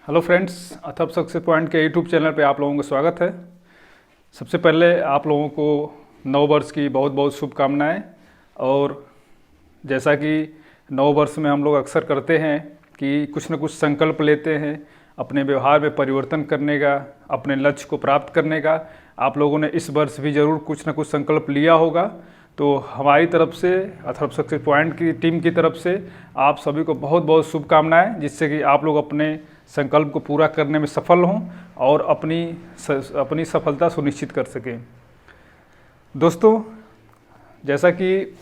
Hello friends, अथब success point के YouTube channel पे आप लोगों का स्वागत है। सबसे पहले आप लोगों को नव वर्ष की बहुत बहुत शुभकामनाएं। और जैसा कि नव वर्ष में हम लोग अक्सर करते हैं कि कुछ न कुछ संकल्प लेते हैं अपने व्यवहार में परिवर्तन करने का, अपने लक्ष्य को प्राप्त करने का। आप लोगों ने इस वर्ष भी ज़रूर कुछ न कुछ संकल्प लिया होगा। तो हमारी तरफ से, अथर्व सक्सेस पॉइंट की टीम की तरफ से आप सभी को बहुत बहुत शुभकामनाएं, जिससे कि आप लोग अपने संकल्प को पूरा करने में सफल हों और अपनी सफलता सुनिश्चित कर सकें। दोस्तों, जैसा कि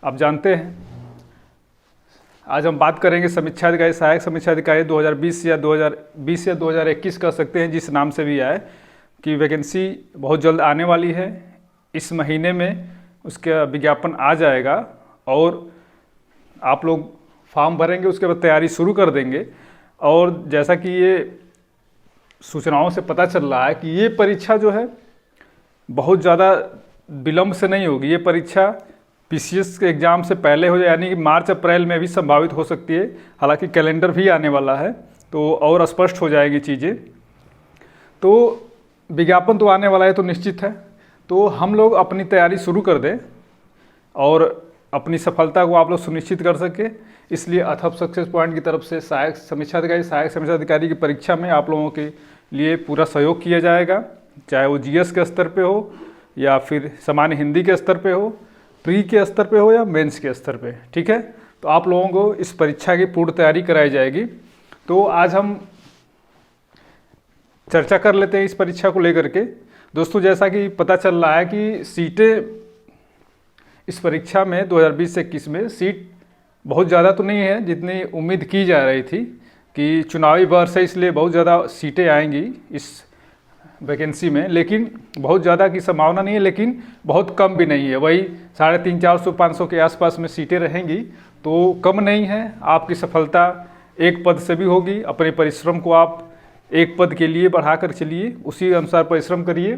आप जानते हैं, आज हम बात करेंगे समीक्षा अधिकारी, सहायक समीक्षा अधिकारी 2020 या 2021 कह सकते हैं, जिस नाम से भी आए, कि वैकेंसी बहुत जल्द आने वाली है। इस महीने में उसका विज्ञापन आ जाएगा और आप लोग फॉर्म भरेंगे, उसके बाद तैयारी शुरू कर देंगे। और जैसा कि ये सूचनाओं से पता चल रहा है कि ये परीक्षा जो है बहुत ज़्यादा विलम्ब से नहीं होगी। ये परीक्षा पीसीएस के एग्ज़ाम से पहले हो जाए, यानी कि मार्च अप्रैल में भी संभावित हो सकती है। हालांकि कैलेंडर भी आने वाला है तो और स्पष्ट हो जाएगी चीज़ें। तो विज्ञापन तो आने वाला है, तो निश्चित है। तो हम लोग अपनी तैयारी शुरू कर दें और अपनी सफलता को आप लोग सुनिश्चित कर सके। इसलिए अथब सक्सेस पॉइंट की तरफ से सहायक समीक्षा अधिकारी की परीक्षा में आप लोगों के लिए पूरा सहयोग किया जाएगा, चाहे वो जीएस के स्तर पे हो या फिर सामान्य हिंदी के स्तर पे हो, प्री के स्तर पे हो या मेंस के स्तर पे। ठीक है, तो आप लोगों को इस परीक्षा की पूर्ण तैयारी कराई जाएगी। तो आज हम चर्चा कर लेते हैं इस परीक्षा को लेकर के। दोस्तों, जैसा कि पता चल रहा है कि सीटें इस परीक्षा में 2020 से 21 में सीट बहुत ज़्यादा तो नहीं है जितनी उम्मीद की जा रही थी कि चुनावी वर्ष है, इसलिए बहुत ज़्यादा सीटें आएंगी इस वैकेंसी में। लेकिन बहुत ज़्यादा की संभावना नहीं है, लेकिन बहुत कम भी नहीं है। वही 350, 400, 500 के आसपास में सीटें रहेंगी, तो कम नहीं है। आपकी सफलता एक पद से भी होगी। अपने परिश्रम को आप एक पद के लिए बढ़ा कर चलिए, उसी अनुसार परिश्रम करिए।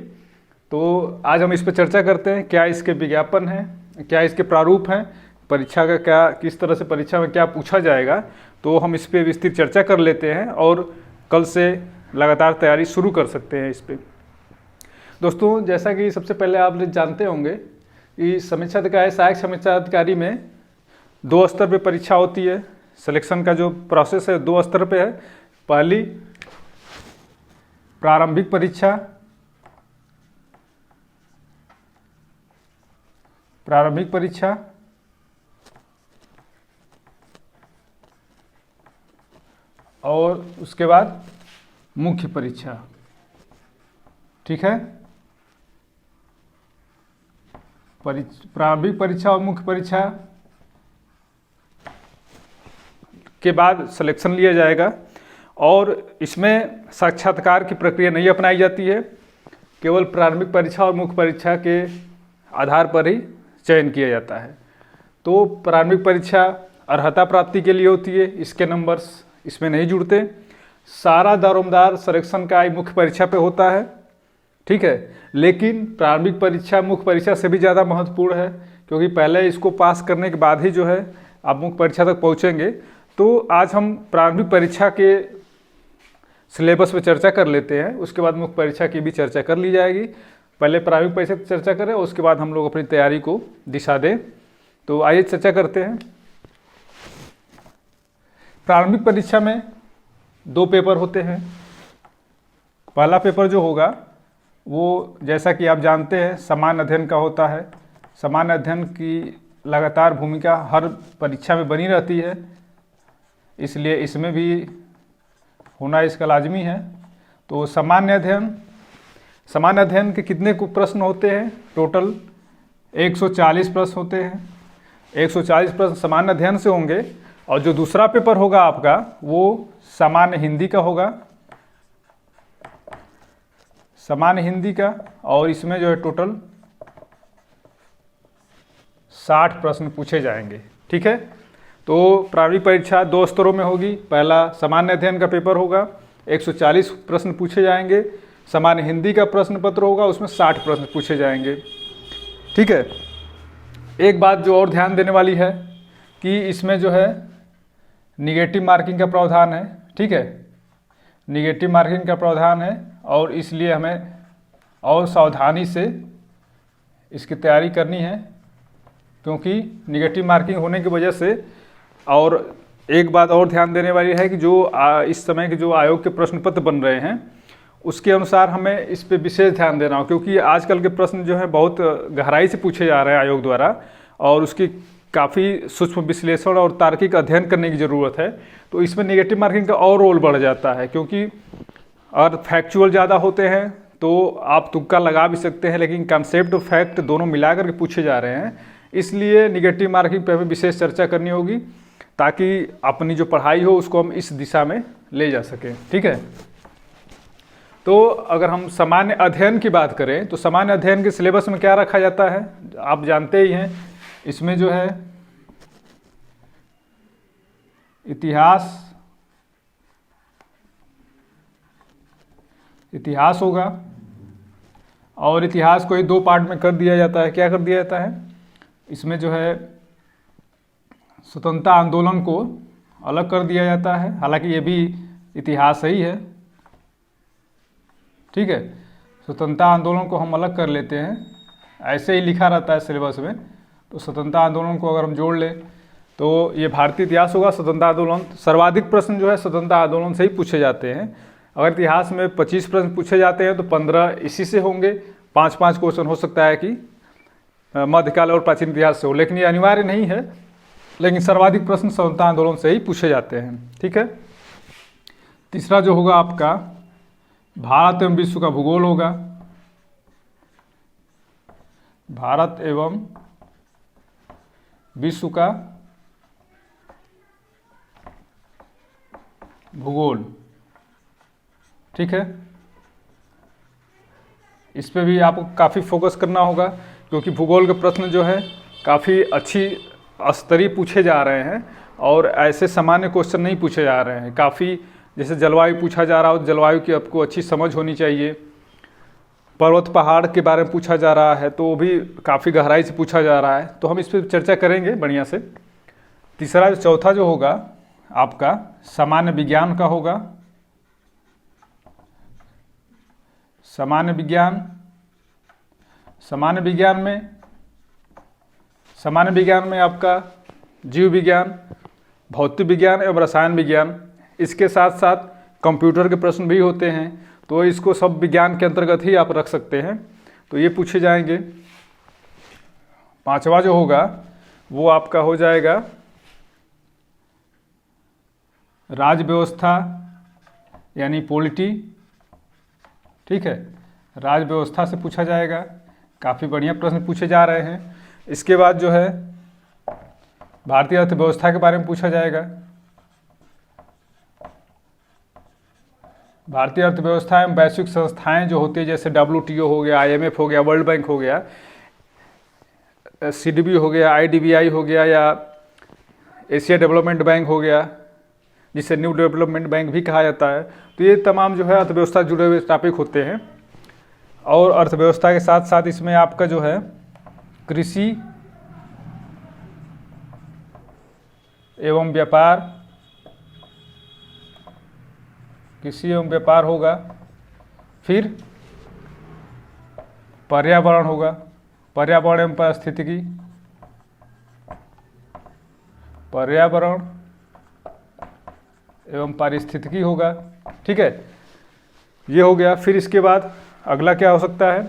तो आज हम इस पर चर्चा करते हैं, क्या इसके विज्ञापन हैं, क्या इसके प्रारूप हैं, परीक्षा का क्या, किस तरह से परीक्षा में क्या पूछा जाएगा। तो हम इस पर विस्तृत चर्चा कर लेते हैं और कल से लगातार तैयारी शुरू कर सकते हैं इस पर। दोस्तों, जैसा कि सबसे पहले आप जानते होंगे कि समीक्षा अधिकारी, सहायक समीक्षा अधिकारी में 2 स्तर पे परीक्षा होती है। सिलेक्शन का जो प्रोसेस है 2 स्तर पे है। पहली प्रारंभिक परीक्षा और उसके बाद मुख्य परीक्षा। ठीक है, प्रारंभिक परीक्षा और मुख्य परीक्षा के बाद सिलेक्शन लिया जाएगा। और इसमें साक्षात्कार की प्रक्रिया नहीं अपनाई जाती है, केवल प्रारंभिक परीक्षा और मुख्य परीक्षा के आधार पर ही चयन किया जाता है। तो प्रारंभिक परीक्षा अर्हता प्राप्ति के लिए होती है, इसके नंबर्स इसमें नहीं जुड़ते। सारा दारोमदार संरक्षण का मुख्य परीक्षा पे होता है। ठीक है, लेकिन प्रारंभिक परीक्षा मुख्य परीक्षा से भी ज़्यादा महत्वपूर्ण है, क्योंकि पहले इसको पास करने के बाद ही जो है आप मुख्य परीक्षा तक पहुँचेंगे। तो आज हम प्रारंभिक परीक्षा के सिलेबस पे चर्चा कर लेते हैं, उसके बाद मुख्य परीक्षा की भी चर्चा कर ली जाएगी। पहले प्रारंभिक परीक्षा की चर्चा करें, उसके बाद हम लोग अपनी तैयारी को दिशा दें। तो आइए चर्चा करते हैं। प्रारंभिक परीक्षा में 2 पेपर होते हैं। पहला पेपर जो होगा वो, जैसा कि आप जानते हैं, सामान्य अध्ययन का होता है। सामान्य अध्ययन की लगातार भूमिका हर परीक्षा में बनी रहती है, इसलिए इसमें भी होना इसका लाजमी है। तो सामान्य अध्ययन के कितने प्रश्न होते हैं? टोटल 140 प्रश्न होते हैं। 140 प्रश्न सामान्य अध्ययन से होंगे। और जो दूसरा पेपर होगा आपका, वो सामान्य हिंदी का होगा, सामान्य हिंदी का। और इसमें जो है टोटल 60 प्रश्न पूछे जाएंगे। ठीक है, तो प्रारंभिक परीक्षा 2 स्तरों में होगी। पहला सामान्य अध्ययन का पेपर होगा, 140 प्रश्न पूछे जाएंगे। सामान्य हिंदी का प्रश्न पत्र होगा, उसमें 60 प्रश्न पूछे जाएंगे। ठीक है, एक बात जो और ध्यान देने वाली है कि इसमें जो है निगेटिव मार्किंग का प्रावधान है। ठीक है, निगेटिव मार्किंग का प्रावधान है और इसलिए हमें और सावधानी से इसकी तैयारी करनी है, क्योंकि निगेटिव मार्किंग होने की वजह से। और एक बात और ध्यान देने वाली है कि जो इस समय के जो आयोग के प्रश्न पत्र बन रहे हैं उसके अनुसार हमें इस पे विशेष ध्यान देना हो, क्योंकि आजकल के प्रश्न जो है बहुत गहराई से पूछे जा रहे हैं आयोग द्वारा और उसकी काफ़ी सूक्ष्म विश्लेषण और तार्किक अध्ययन करने की ज़रूरत है। तो इसमें नेगेटिव मार्किंग का और रोल बढ़ जाता है, क्योंकि अगर फैक्चुअल ज़्यादा होते हैं तो आप तुक्का लगा भी सकते हैं, लेकिन कंसेप्ट और फैक्ट दोनों मिला करके पूछे जा रहे हैं। इसलिए निगेटिव मार्किंग पे हमें विशेष चर्चा करनी होगी ताकि अपनी जो पढ़ाई हो उसको हम इस दिशा में ले जा सकें। ठीक है, तो अगर हम सामान्य अध्ययन की बात करें तो सामान्य अध्ययन के सिलेबस में क्या रखा जाता है आप जानते ही हैं। इसमें जो है इतिहास होगा और इतिहास को 2 पार्ट में कर दिया जाता है। क्या कर दिया जाता है, इसमें जो है स्वतंत्रता आंदोलन को अलग कर दिया जाता है, हालांकि ये भी इतिहास ही है। ठीक है, स्वतंत्रता आंदोलन को हम अलग कर लेते हैं, ऐसे ही लिखा रहता है सिलेबस में। तो स्वतंत्रता आंदोलन को अगर हम जोड़ लें तो ये भारतीय इतिहास होगा। स्वतंत्रता आंदोलन, सर्वाधिक प्रश्न जो है स्वतंत्रता आंदोलन से ही पूछे जाते हैं। अगर इतिहास में 25 प्रश्न पूछे जाते हैं तो 15 इसी से होंगे। 5-5 क्वेश्चन हो सकता है कि मध्यकाल और प्राचीन इतिहास से हो, लेकिन ये अनिवार्य नहीं है। लेकिन सर्वाधिक प्रश्न स्वतंत्रता आंदोलन से ही पूछे जाते हैं। ठीक है, तीसरा जो होगा आपका भारत एवं विश्व का भूगोल होगा। भारत एवं विश्व का भूगोल। ठीक है, इस पे भी आपको काफ़ी फोकस करना होगा, क्योंकि भूगोल के प्रश्न जो है काफ़ी अच्छी स्तरीय पूछे जा रहे हैं और ऐसे सामान्य क्वेश्चन नहीं पूछे जा रहे हैं। काफ़ी जैसे जलवायु पूछा जा रहा हो, जलवायु की आपको अच्छी समझ होनी चाहिए। पर्वत पहाड़ के बारे में पूछा जा रहा है तो वो भी काफ़ी गहराई से पूछा जा रहा है, तो हम इस पर चर्चा करेंगे बढ़िया से। तीसरा चौथा जो होगा आपका सामान्य विज्ञान का होगा। सामान्य विज्ञान में आपका जीव विज्ञान, भौतिक विज्ञान एवं रसायन विज्ञान, इसके साथ साथ कंप्यूटर के प्रश्न भी होते हैं, तो इसको सब विज्ञान के अंतर्गत ही आप रख सकते हैं, तो ये पूछे जाएंगे। पांचवा जो होगा वो आपका हो जाएगा राज्य व्यवस्था यानी पॉलिटी। ठीक है, राज्य व्यवस्था से पूछा जाएगा, काफ़ी बढ़िया प्रश्न पूछे जा रहे हैं। इसके बाद जो है भारतीय अर्थव्यवस्था के बारे में पूछा जाएगा। भारतीय अर्थव्यवस्था एवं वैश्विक संस्थाएं जो होती है, जैसे WTO हो गया, IMF हो गया, वर्ल्ड बैंक हो गया, CDB हो गया, IDBI हो गया, या एशिया डेवलपमेंट बैंक हो गया, जिसे न्यू डेवलपमेंट बैंक भी कहा जाता है। तो ये तमाम जो है अर्थव्यवस्था जुड़े हुए टॉपिक होते हैं। और अर्थव्यवस्था के साथ साथ इसमें आपका जो है कृषि एवं व्यापार होगा। फिर पर्यावरण होगा, पर्यावरण एवं पारिस्थितिकी, पर्यावरण एवं पारिस्थितिकी होगा। ठीक है, ये हो गया। फिर इसके बाद अगला क्या हो सकता है,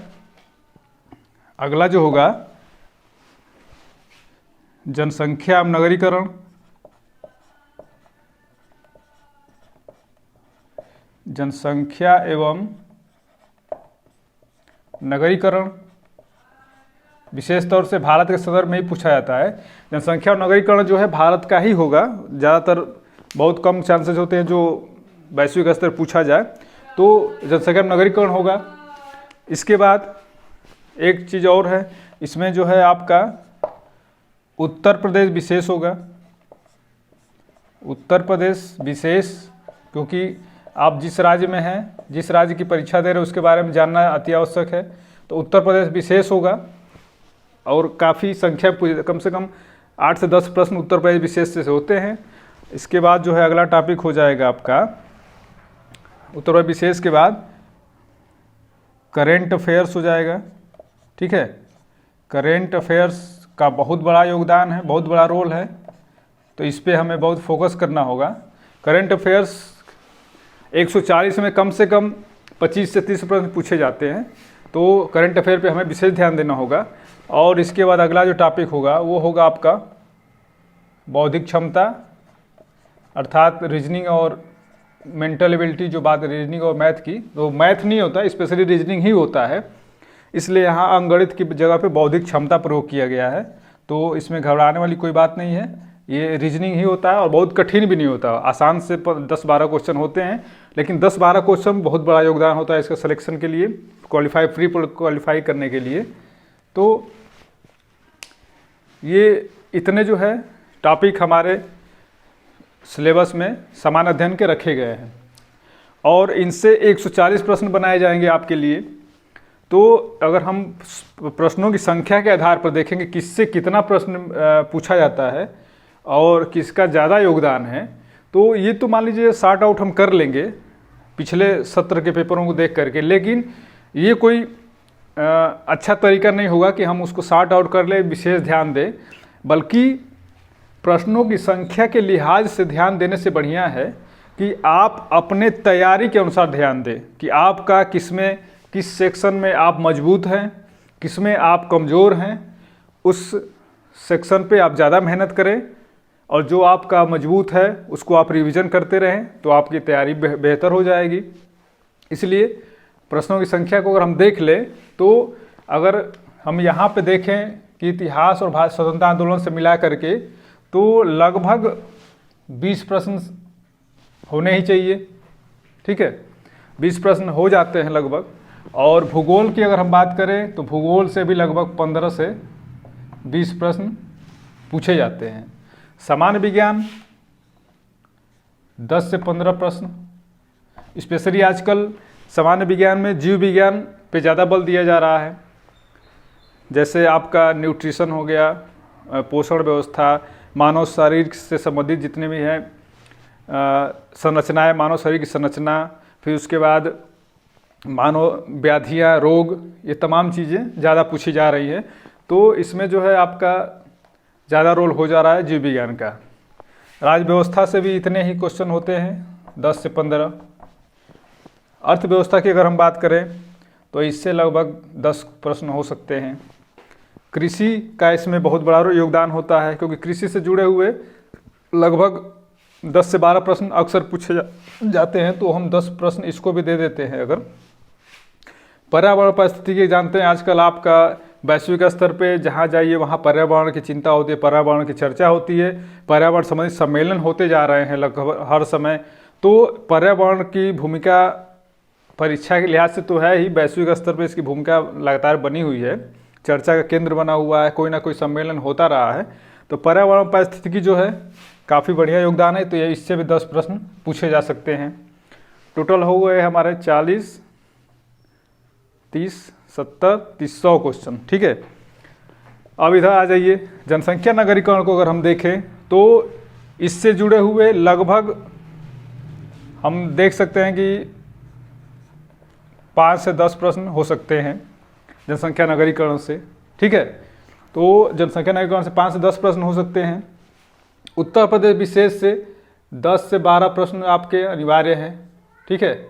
अगला जो होगा जनसंख्या एवं नगरीकरण, जनसंख्या एवं नगरीकरण विशेष तौर से भारत के संदर्भ में ही पूछा जाता है। जनसंख्या और नगरीकरण जो है भारत का ही होगा, ज़्यादातर बहुत कम चांसेस होते हैं जो वैश्विक स्तर पूछा जाए, तो जनसंख्या और नगरीकरण होगा। इसके बाद एक चीज़ और है, इसमें जो है आपका उत्तर प्रदेश विशेष होगा। उत्तर प्रदेश विशेष, क्योंकि आप जिस राज्य में हैं, जिस राज्य की परीक्षा दे रहे हैं उसके बारे में जानना अति आवश्यक है, तो उत्तर प्रदेश विशेष होगा। और काफ़ी संख्या, कम से कम 8 से 10 प्रश्न उत्तर प्रदेश विशेष से होते हैं। इसके बाद जो है अगला टॉपिक हो जाएगा आपका उत्तर विशेष के बाद करेंट अफेयर्स हो जाएगा। ठीक है, करेंट अफेयर्स का बहुत बड़ा योगदान है, बहुत बड़ा रोल है, तो इस पे हमें बहुत फोकस करना होगा। करेंट अफेयर्स 140 में कम से कम 25 से 30 प्रश्न पूछे जाते हैं, तो करंट अफेयर पे हमें विशेष ध्यान देना होगा। और इसके बाद अगला जो टॉपिक होगा वो होगा आपका बौद्धिक क्षमता, अर्थात रीजनिंग और मेंटल एबिलिटी। जो बात रीजनिंग और मैथ की, तो मैथ नहीं होता, स्पेशली रीजनिंग ही होता है, इसलिए यहाँ अंकगणित की जगह पे बौद्धिक क्षमता प्रयोग किया गया है। तो इसमें घबराने वाली कोई बात नहीं है, ये रीजनिंग ही होता है और बहुत कठिन भी नहीं होता। आसान से 10-12 क्वेश्चन होते हैं, लेकिन 10-12 क्वेश्चन बहुत बड़ा योगदान होता है इसका सिलेक्शन के लिए, प्री क्वालिफाई करने के लिए। तो ये इतने जो है टॉपिक हमारे सिलेबस में समान अध्ययन के रखे गए हैं और इनसे 140 प्रश्न बनाए जाएंगे आपके लिए। तो अगर हम प्रश्नों की संख्या के आधार पर देखेंगे किससे कितना प्रश्न पूछा जाता है और किसका ज़्यादा योगदान है, तो ये तो मान लीजिए सॉर्ट आउट हम कर लेंगे पिछले सत्र के पेपरों को देख करके, लेकिन ये कोई अच्छा तरीका नहीं होगा कि हम उसको सॉर्ट आउट कर ले, विशेष ध्यान दें, बल्कि प्रश्नों की संख्या के लिहाज से ध्यान देने से बढ़िया है कि आप अपने तैयारी के अनुसार ध्यान दें कि आपका किस सेक्शन में आप मजबूत हैं, किस में आप कमज़ोर हैं, उस सेक्शन पे आप ज़्यादा मेहनत करें और जो आपका मजबूत है उसको आप रिवीजन करते रहें, तो आपकी तैयारी बेहतर हो जाएगी। इसलिए प्रश्नों की संख्या को अगर हम देख लें, तो अगर हम यहाँ पे देखें कि इतिहास और भारत स्वतंत्रता आंदोलन से मिला करके तो लगभग 20 प्रश्न होने ही चाहिए। ठीक है, 20 प्रश्न हो जाते हैं लगभग। और भूगोल की अगर हम बात करें तो भूगोल से भी लगभग 15 से 20 प्रश्न पूछे जाते हैं। सामान्य विज्ञान 10 से 15 प्रश्न, स्पेशली आजकल सामान्य विज्ञान में जीव विज्ञान पे ज़्यादा बल दिया जा रहा है। जैसे आपका न्यूट्रिशन हो गया, पोषण व्यवस्था, मानव शरीर से संबंधित जितने भी हैं संरचनाएं, मानव शरीर की संरचना, फिर उसके बाद मानव व्याधियाँ, रोग, ये तमाम चीज़ें ज़्यादा पूछी जा रही है। तो इसमें जो है आपका ज़्यादा रोल हो जा रहा है जीव विज्ञान का। राज्य व्यवस्था से भी इतने ही क्वेश्चन होते हैं, 10 से 15। अर्थव्यवस्था की अगर हम बात करें तो इससे लगभग 10 प्रश्न हो सकते हैं। कृषि का इसमें बहुत बड़ा योगदान होता है, क्योंकि कृषि से जुड़े हुए लगभग 10 से 12 प्रश्न अक्सर पूछे जाते हैं, तो हम 10 प्रश्न इसको भी दे देते हैं। अगर पर्यावरण परिस्थिति जानते हैं, आजकल आपका वैश्विक स्तर पे जहाँ जाइए वहाँ पर्यावरण की चिंता होती है, पर्यावरण की चर्चा होती है, पर्यावरण संबंधित सम्मेलन होते जा रहे हैं लगभग हर समय। तो पर्यावरण की भूमिका परीक्षा के लिहाज से तो है ही, वैश्विक स्तर पे इसकी भूमिका लगातार बनी हुई है, चर्चा का केंद्र बना हुआ है, कोई ना कोई सम्मेलन होता रहा है। तो पर्यावरण परिस्थिति जो है काफ़ी बढ़िया योगदान है, तो ये इससे भी 10 प्रश्न पूछे जा सकते हैं। टोटल हो गए हमारे 40, 30, 70, 100 क्वेश्चन। ठीक है, अब इधर आ जाइए। जनसंख्या नगरीकरण को अगर हम देखें तो इससे जुड़े हुए लगभग हम देख सकते हैं कि 5 से 10 प्रश्न हो सकते हैं जनसंख्या नगरीकरण से। ठीक है, तो जनसंख्या नगरीकरण से 5 से 10 प्रश्न हो सकते हैं। उत्तर प्रदेश विशेष से 10 से 12 प्रश्न आपके अनिवार्य हैं। ठीक है,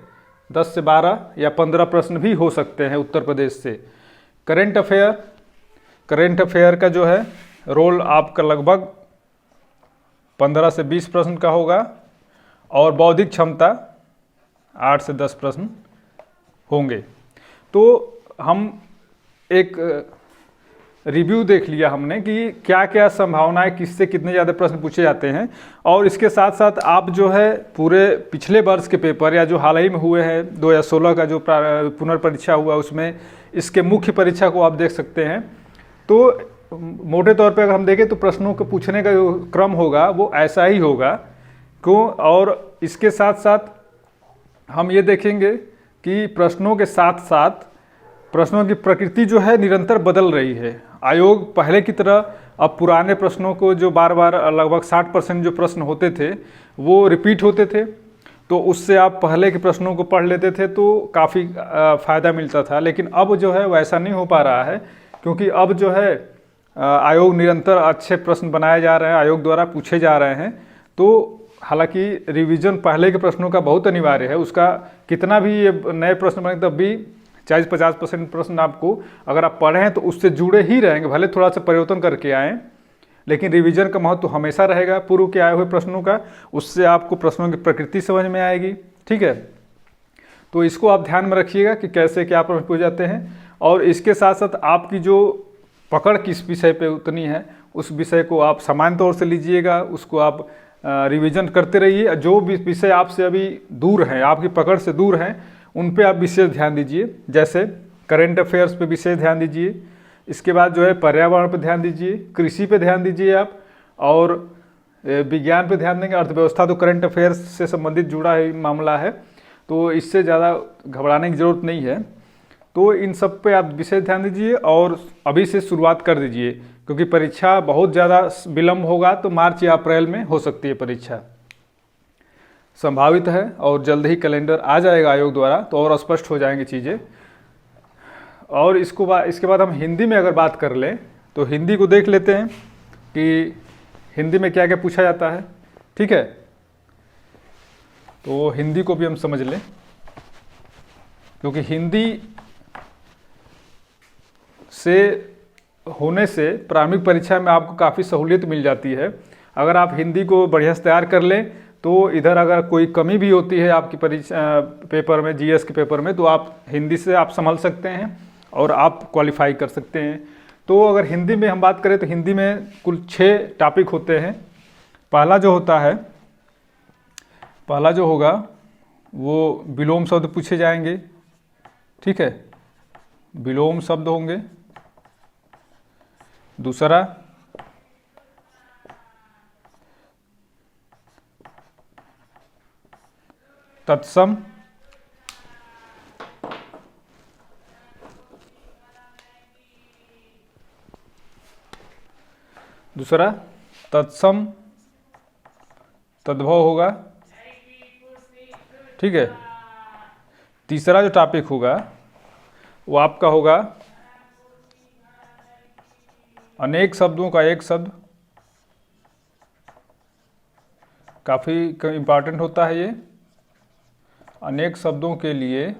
10 से 12 या 15 प्रश्न भी हो सकते हैं उत्तर प्रदेश से। करेंट अफेयर का जो है रोल आपका लगभग 15 से 20 प्रश्न का होगा और बौद्धिक क्षमता 8 से 10 प्रश्न होंगे। तो हम एक रिव्यू देख लिया हमने कि क्या क्या संभावनाएं, किससे कितने ज़्यादा प्रश्न पूछे जाते हैं, और इसके साथ साथ आप जो है पूरे पिछले वर्ष के पेपर या जो हाल ही में हुए हैं 2016 का जो पुनर्परीक्षा हुआ उसमें इसके मुख्य परीक्षा को आप देख सकते हैं। तो मोटे तौर पे अगर हम देखें तो प्रश्नों को पूछने का जो क्रम होगा वो ऐसा ही होगा क्यों, और इसके साथ साथ हम ये देखेंगे कि प्रश्नों के साथ साथ प्रश्नों की प्रकृति जो है निरंतर बदल रही है। आयोग पहले की तरह अब पुराने प्रश्नों को जो बार बार लगभग 60% जो प्रश्न होते थे वो रिपीट होते थे, तो उससे आप पहले के प्रश्नों को पढ़ लेते थे तो काफ़ी फ़ायदा मिलता था। लेकिन अब जो है वैसा नहीं हो पा रहा है, क्योंकि अब जो है आयोग निरंतर अच्छे प्रश्न बनाए जा रहे हैं, आयोग द्वारा पूछे जा रहे हैं। तो हालांकि रिवीजन पहले के प्रश्नों का बहुत अनिवार्य है, उसका कितना भी ये नए प्रश्न बने तब भी 40-50% प्रश्न आपको अगर आप पढ़ें हैं तो उससे जुड़े ही रहेंगे, भले थोड़ा सा परिवर्तन करके आएँ, लेकिन रिवीजन का महत्व तो हमेशा रहेगा पूर्व के आए हुए प्रश्नों का। उससे आपको प्रश्नों की प्रकृति समझ में आएगी। ठीक है, तो इसको आप ध्यान में रखिएगा कि कैसे क्या प्रश्न पूछे जाते हैं। और इसके साथ साथ आपकी जो पकड़ किस विषय पे उतनी है, उस विषय को आप सामान्य तौर से लीजिएगा, उसको आप रिवीजन करते रहिए। जो भी विषय आपसे अभी दूर हैं, आपकी पकड़ से दूर हैं, उन पे आप विशेष ध्यान दीजिए। जैसे करेंट अफेयर्स पे विशेष ध्यान दीजिए, इसके बाद जो है पर्यावरण पे ध्यान दीजिए, कृषि पे ध्यान दीजिए आप, और विज्ञान पे ध्यान देंगे। अर्थव्यवस्था तो करंट अफेयर्स से संबंधित जुड़ा ही मामला है, तो इससे ज़्यादा घबराने की ज़रूरत नहीं है। तो इन सब पे आप विशेष ध्यान दीजिए और अभी से शुरुआत कर दीजिए, क्योंकि परीक्षा बहुत ज़्यादा विलम्ब होगा तो मार्च या अप्रैल में हो सकती है परीक्षा, संभावित है। और जल्द ही कैलेंडर आ जाएगा आयोग द्वारा, तो और स्पष्ट हो जाएंगी चीज़ें। और इसके बाद हम हिंदी में अगर बात कर लें तो हिंदी को देख लेते हैं कि हिंदी में क्या क्या पूछा जाता है। ठीक है, तो हिंदी को भी हम समझ लें, क्योंकि हिंदी से होने से प्रारंभिक परीक्षा में आपको काफ़ी सहूलियत मिल जाती है। अगर आप हिंदी को बढ़िया से तैयार कर लें तो इधर अगर कोई कमी भी होती है आपकी परीक्षा पेपर में, जीएस के पेपर में, तो आप हिंदी से आप संभल सकते हैं और आप क्वालिफाई कर सकते हैं। तो अगर हिंदी में हम बात करें तो हिंदी में कुल 6 टॉपिक होते हैं। पहला जो होगा वो विलोम शब्द पूछे जाएंगे। ठीक है, विलोम शब्द होंगे। दूसरा तत्सम, तद्भव होगा। ठीक है, तीसरा जो टॉपिक होगा वो आपका होगा अनेक शब्दों का एक शब्द। काफ़ी इम्पॉर्टेंट होता है ये, अनेक शब्दों के लिए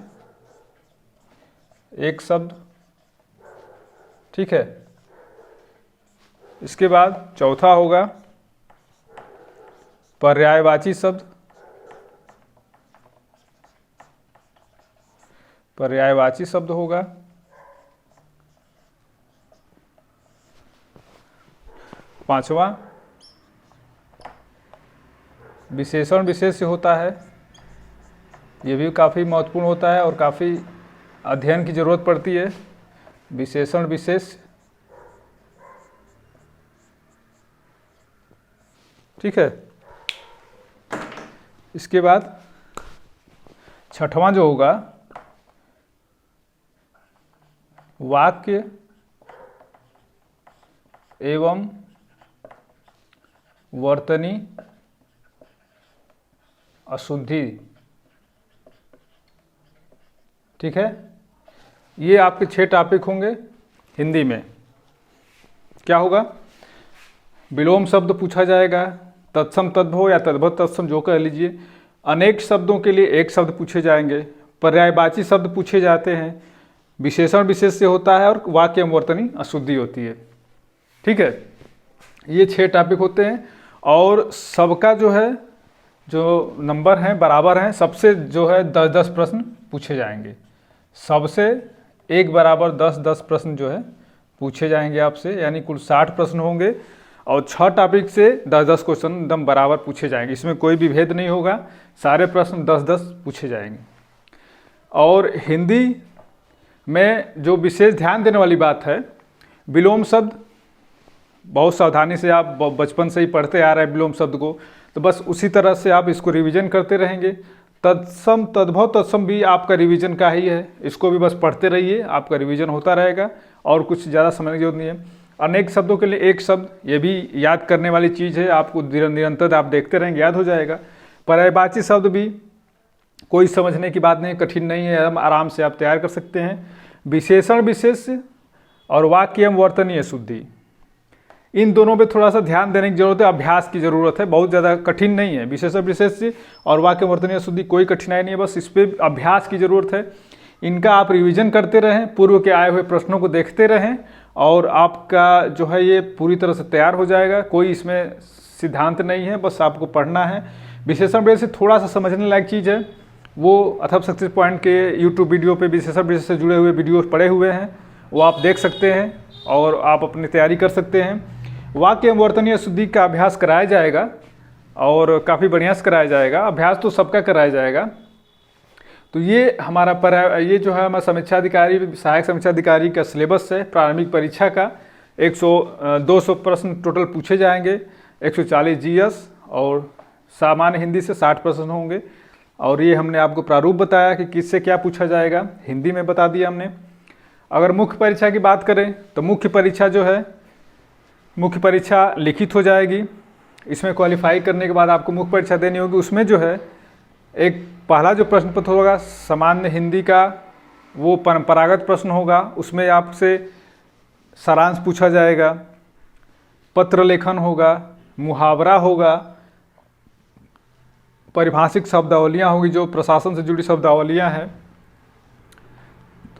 एक शब्द। ठीक है, इसके बाद चौथा होगा पर्यायवाची शब्द। पर्यायवाची शब्द होगा। पांचवा विशेषण विशेष्य होता है। ये भी काफ़ी महत्वपूर्ण होता है और काफ़ी अध्ययन की ज़रूरत पड़ती है, विशेषण विशेष। ठीक है, इसके बाद छठवां जो होगा वाक्य एवं वर्तनी अशुद्धि। ठीक है, ये आपके 6 टॉपिक होंगे हिंदी में। क्या होगा, विलोम शब्द पूछा जाएगा, तत्सम तद्भव या तद्भव तत्सम जो कह लीजिए। अनेक शब्दों के लिए एक शब्द पूछे जाएंगे, पर्यायवाची शब्द पूछे जाते हैं, विशेषण विशेष्य होता है और वाक्य एवं वर्तनी अशुद्धि होती है। ठीक है, ये 6 टॉपिक होते हैं और सबका जो है जो नंबर हैं बराबर हैं। सबसे जो है 10-10 प्रश्न पूछे जाएंगे, सबसे एक बराबर 10-10 प्रश्न जो है पूछे जाएंगे आपसे, यानी कुल 60 प्रश्न होंगे और 6 टॉपिक से 10-10 क्वेश्चन एकदम बराबर पूछे जाएंगे। इसमें कोई भी भेद नहीं होगा, सारे प्रश्न 10-10 पूछे जाएंगे। और हिंदी में जो विशेष ध्यान देने वाली बात है, विलोम शब्द बहुत सावधानी से आप बचपन से ही पढ़ते आ रहे हैं विलोम शब्द को, तो बस उसी तरह से आप इसको रिवीजन करते रहेंगे। तत्सम तद्भव तत्सम भी आपका रिवीजन का ही है, इसको भी बस पढ़ते रहिए, आपका रिवीजन होता रहेगा और कुछ ज़्यादा समझने की जरूरत नहीं है। अनेक शब्दों के लिए एक शब्द, ये भी याद करने वाली चीज़ है, आपको निरंतर आप देखते रहेंगे याद हो जाएगा। पर्यायवाची शब्द भी कोई समझने की बात नहीं, कठिन नहीं है, आराम से आप तैयार कर सकते हैं। विशेषण विशेष और वाक्य एवं वर्तनीय शुद्धि, इन दोनों पे थोड़ा सा ध्यान देने की जरूरत है, अभ्यास की ज़रूरत है, बहुत ज़्यादा कठिन नहीं है। विशेषण विशेष और वाक्य वर्तनीय शुद्धि कोई कठिनाई नहीं है, बस इस पर अभ्यास की ज़रूरत है। इनका आप रिवीजन करते रहें, पूर्व के आए हुए प्रश्नों को देखते रहें और आपका जो है ये पूरी तरह से तैयार हो जाएगा। कोई इसमें सिद्धांत नहीं है, बस आपको पढ़ना है। विशेषण विशेष से थोड़ा सा समझने लायक चीज़ है, वो अथर्व सक्सेस पॉइंट के यूट्यूब वीडियो पे विशेषण विशेष से जुड़े हुए वीडियो पड़े हुए हैं, वो आप देख सकते हैं और आप अपनी तैयारी कर सकते हैं। वाक्य एवं वर्तनीय शुद्धि का अभ्यास कराया जाएगा और काफ़ी बढ़िया से कराया जाएगा। अभ्यास तो सबका कराया जाएगा। तो ये हमारा ये जो है हमारा समीक्षा अधिकारी, सहायक समीक्षा अधिकारी का सिलेबस है प्रारंभिक परीक्षा का। 200 प्रश्न टोटल पूछे जाएंगे, 140 जीएस और सामान्य हिंदी से 60 प्रश्न होंगे। और ये हमने आपको प्रारूप बताया कि किससे क्या पूछा जाएगा, हिंदी में बता दिया हमने। अगर मुख्य परीक्षा की बात करें तो मुख्य परीक्षा जो है, मुख्य परीक्षा लिखित हो जाएगी। इसमें क्वालिफाई करने के बाद आपको मुख्य परीक्षा देनी होगी। उसमें जो है एक पहला जो प्रश्न पत्र होगा सामान्य हिंदी का, वो परंपरागत प्रश्न होगा। उसमें आपसे सारांश पूछा जाएगा, पत्र लेखन होगा, मुहावरा होगा, परिभाषिक शब्दावलियाँ होगी जो प्रशासन से जुड़ी शब्दावलियाँ हैं,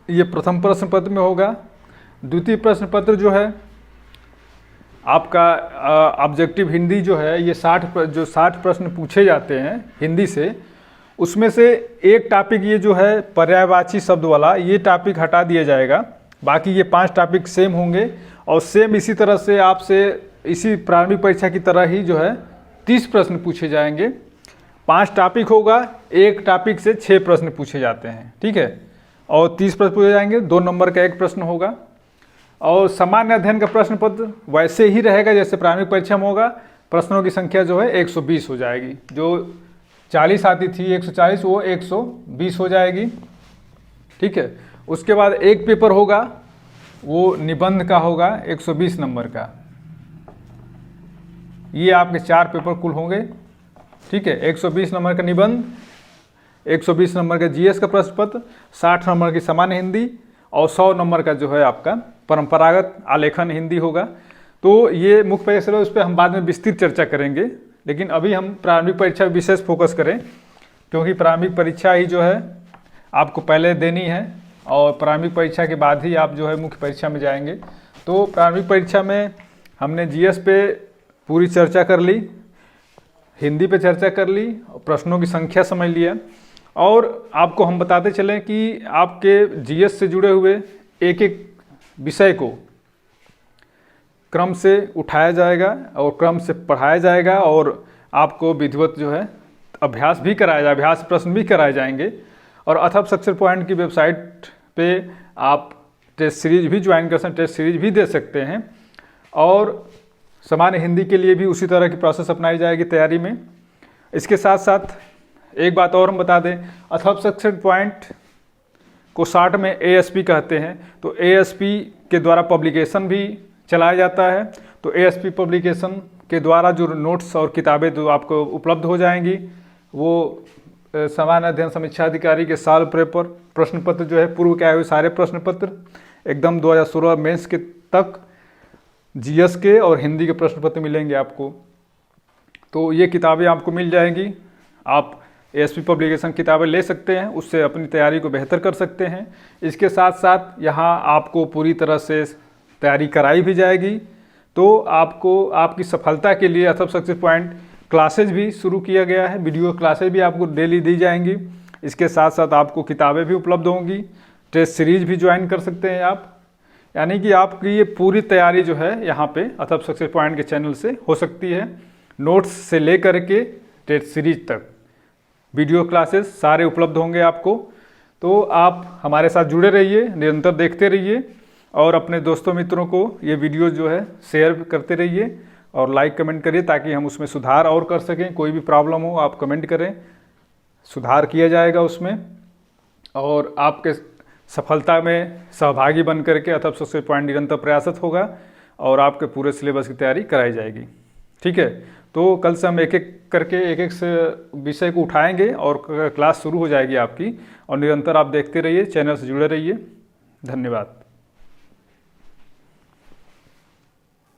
ये प्रथम प्रश्न पत्र में होगा। द्वितीय प्रश्न पत्र जो है आपका ऑब्जेक्टिव हिंदी जो है, ये 60 प्रश्न पूछे जाते हैं हिंदी से, उसमें से एक टॉपिक ये जो है पर्यायवाची शब्द वाला, ये टॉपिक हटा दिया जाएगा। बाकी ये 5 टॉपिक सेम होंगे और सेम इसी तरह से आपसे इसी प्रारंभिक परीक्षा की तरह ही जो है 30 प्रश्न पूछे जाएंगे। 5 टॉपिक होगा, एक टॉपिक से 6 प्रश्न पूछे जाते हैं, ठीक है। और 30 प्रश्न पूछे जाएंगे, 2 नंबर का एक प्रश्न होगा। और सामान्य अध्ययन का प्रश्न पत्र वैसे ही रहेगा जैसे प्रारंभिक परीक्षा में होगा। प्रश्नों की संख्या जो है 120 हो जाएगी, जो 40 आती थी 140, वो 120 हो जाएगी, ठीक है। उसके बाद एक पेपर होगा, वो निबंध का होगा 120 नंबर का। ये आपके 4 पेपर कुल होंगे, ठीक है। 120 नंबर का निबंध, 120 नंबर का जीएस का प्रश्न पत्र, 60 नंबर की सामान्य हिंदी और 100 नंबर का जो है आपका परंपरागत आलेखन हिंदी होगा। तो ये मुख्य परीक्षा है, उस पर हम बाद में विस्तृत चर्चा करेंगे, लेकिन अभी हम प्रारंभिक परीक्षा पर विशेष फोकस करें, क्योंकि प्रारंभिक परीक्षा ही जो है आपको पहले देनी है और प्रारंभिक परीक्षा के बाद ही आप जो है मुख्य परीक्षा में जाएंगे। तो प्रारंभिक परीक्षा में हमने जीएस पे पूरी चर्चा कर ली, हिंदी पे चर्चा कर ली, प्रश्नों की संख्या समझ लिया। और आपको हम बताते चलें कि आपके जीएस से जुड़े हुए एक एक विषय को क्रम से उठाया जाएगा और क्रम से पढ़ाया जाएगा और आपको विधिवत जो है अभ्यास भी कराया जाए, अभ्यास प्रश्न भी कराए जाएंगे। और अथर्व सक्सेस पॉइंट की वेबसाइट पे आप टेस्ट सीरीज भी ज्वाइन कर सकते हैं, टेस्ट सीरीज भी दे सकते हैं। और सामान्य हिंदी के लिए भी उसी तरह की प्रोसेस अपनाई जाएगी तैयारी में। इसके साथ साथ एक बात और हम बता दें, अथर्व सक्सेस पॉइंट को शॉर्ट में एएसपी कहते हैं। तो एएसपी के द्वारा पब्लिकेशन भी चलाया जाता है। तो एएसपी पब्लिकेशन के द्वारा जो नोट्स और किताबें जो आपको उपलब्ध हो जाएंगी, वो सामान्य अध्ययन समीक्षा अधिकारी के साल पेपर प्रश्न पत्र जो है, पूर्व के आए हुए सारे प्रश्न पत्र एकदम 2016 मेंस के तक, जीएस के और हिंदी के प्रश्न पत्र मिलेंगे आपको। तो ये किताबें आपको मिल जाएंगी। आप एएसपी पब्लिकेशन किताबें ले सकते हैं, उससे अपनी तैयारी को बेहतर कर सकते हैं। इसके साथ साथ यहाँ आपको पूरी तरह से तैयारी कराई भी जाएगी। तो आपको आपकी सफलता के लिए अथर्व सक्सेस पॉइंट क्लासेज भी शुरू किया गया है, वीडियो क्लासेज भी आपको डेली दी जाएंगी। इसके साथ साथ आपको किताबें भी उपलब्ध होंगी, टेस्ट सीरीज भी ज्वाइन कर सकते हैं आप। यानी कि आपकी ये पूरी तैयारी जो है यहाँ पे अथर्व सक्सेस पॉइंट के चैनल से हो सकती है। नोट्स से लेकर के टेस्ट सीरीज तक वीडियो क्लासेस सारे उपलब्ध होंगे आपको। तो आप हमारे साथ जुड़े रहिए, निरंतर देखते रहिए और अपने दोस्तों मित्रों को ये वीडियो जो है शेयर करते रहिए और लाइक कमेंट करिए, ताकि हम उसमें सुधार और कर सकें। कोई भी प्रॉब्लम हो आप कमेंट करें, सुधार किया जाएगा उसमें। और आपके सफलता में सहभागी बन करके अथर्व सक्सेस पॉइंट निरंतर प्रयासरत होगा और आपके पूरे सिलेबस की तैयारी कराई जाएगी, ठीक है। तो कल से हम एक एक करके एक एक से विषय को उठाएंगे और क्लास शुरू हो जाएगी आपकी। और निरंतर आप देखते रहिए, चैनल से जुड़े रहिए। धन्यवाद।